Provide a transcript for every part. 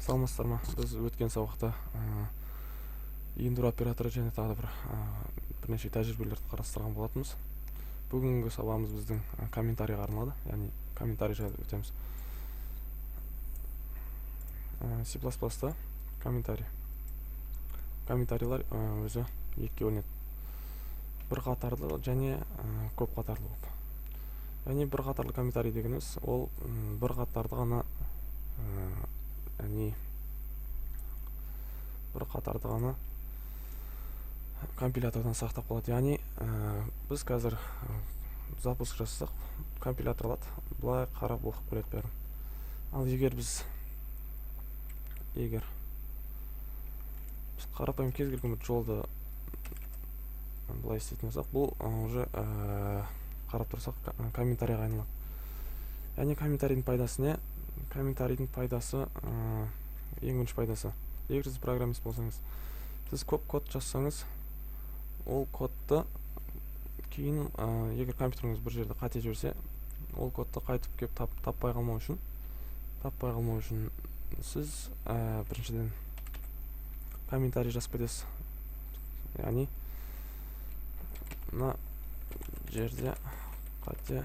Саламатсыздар ма? Біз өткен сабақта ендуро операторы және тағы да бірнеше тәжірибелерді қарастырған болатынбыз. Бүгінгі сабағымыз біздің комментарийға арналады, яғни комментарий жайлы өтеміз. C++-та комментарийлар өзі екіге бөлінеді. Bir қатарлы және көп қатарлы болып. Яғни бір қатарлы комментарий дегеніміз ол бір қатарды ғана бір қатарды ғана компилятордан сақтап қалады. Яғни біз қазір запуск жасасақ, компилятор алады, былай қарап оқып көреді бәрін. Ал егер біз қарапайым кез келген бір жолды былай істейтін болсақ, бұл уже қарап тұрсақ комментарийға айналады. Яғни комментарийдің пайдасы не? Комментарийдің пайдасы, ең бірінші пайдасы. Егер сіз программист болсаңыз, сіз көп код жазсаңыз, ол кодты кейін егер компьютеріңіз бір жерде қате жіберсе, ол кодты қайтып келіп таппай қалмау үшін сіз біріншіден комментарий жазып кетесіз. Яғни мына жерде қате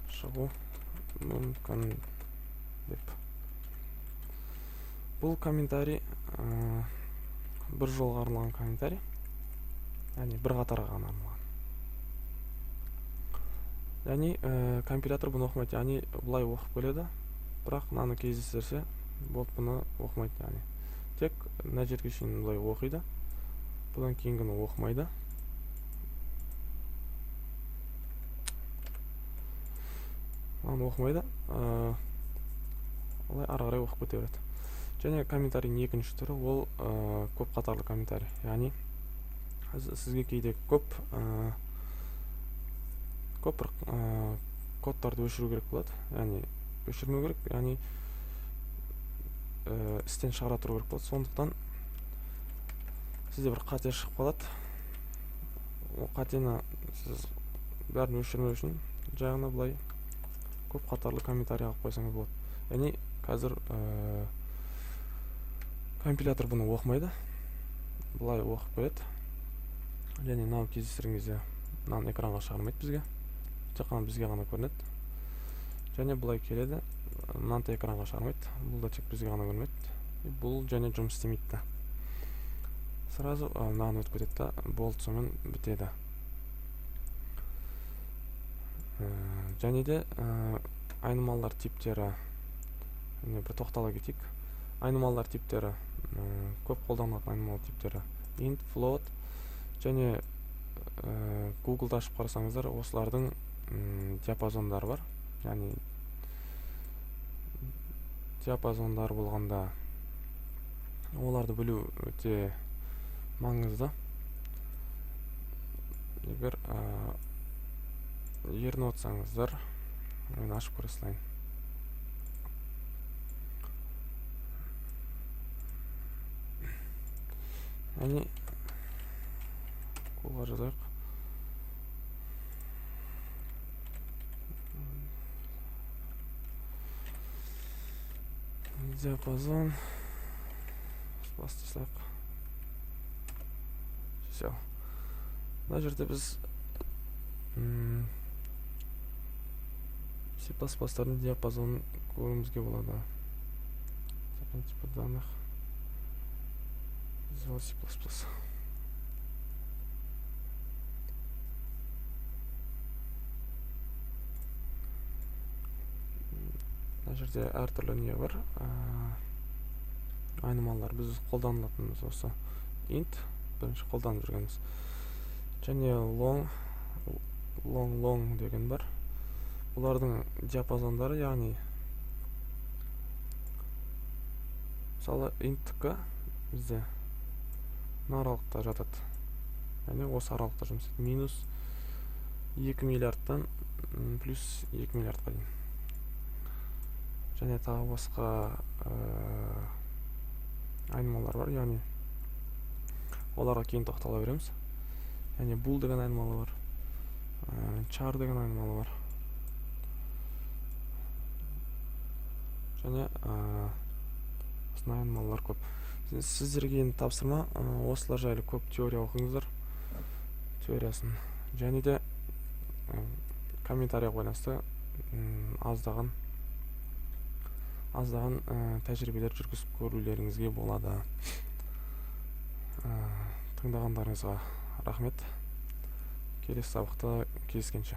шығу мүмкін деп. Бұл комментарий бір жолға арналған комментарий, яғни бір қатарға ғана арналған. Яғни компилятор бұны оқымайды, яғни бұлай оқып келеді, бірақ мынаны кездестірсе, болды бұны оқымайды. Яғни тек мына жерге шейін бұлай оқиды, бұдан кейінгіні оқымайды. Мынаны оқымайды, олай ары қарай оқып кете береді. Және комментарийдің екінші түрі ол көп қатарлы комментарий. Яғни сізге кейде көп бір кодтарды өшіру керек болады. Яғни өшірмеу керек, яғни істен шығара тұру керек болады. Сондықтан сізде бір қате шығып қалады. Ол қатені сіз бәрін өшірмеу үшін жағына былай көп қатарлы комментарий алып қойсаңыз болады. Яғни қазір компилятор бұны оқымайды, бұлай оқып береді. Және мынау кездестірген кезде мынаны экранға шығармайды бізге, тек қана бізге ғана көрінеді. Және бұлай келеді, мынаны да экранға шығармайды, бұл да тек бізге ғана көрінеді. Бұл және жұмыс істемейді. Сразу мынаны өтіп кетеді, болды, сонымен бітеді. Және де айнымалылар типтері, бір тоқтала кетейік. Айнымалылар типтері, көп қолданылатын айнымалы типтері int, float, және Google-да ашып қарасаңыздар, осылардың диапазондары бар. Яғни диапазондары болғанда оларды білу өте маңызды. Егер ерініп отырсаңыздар, мен ашып көре салайын. Яғни қолға жазайық. Диапазон бастасақ. Все. Мына жерде біз C++-тардың диапазонын көруімізге болады. Типа данных. Visual C++. Мына жерде әртүрлі не бар. Айнымалылар біз қолданылатынымыз осы int, бірінші қолданып жүргеніміз. Және long деген бар. Бұлардың диапазондары, яғни мысалы int-кі бізде мына аралықта жатады. Яғни осы аралықта жұмыс істейді. Минус 2 миллиардтан плюс 2 миллиардқа дейін. Және тағы басқа айнымалар бар, яғни оларға кейін тоқтала береміз. Яғни bool деген айнымалы бар, char деген айнымалы бар. және Осындай айнымалылар көп. Сіздерге енді тапсырма осылар жайлы көп теория оқыңыздар, теориясын, және де комментарийға байланысты аздаған тәжірибелер жүргізіп көрулеріңізге болады. Тыңдағандарыңызға рахмет. Келесі сабақта кездескенше.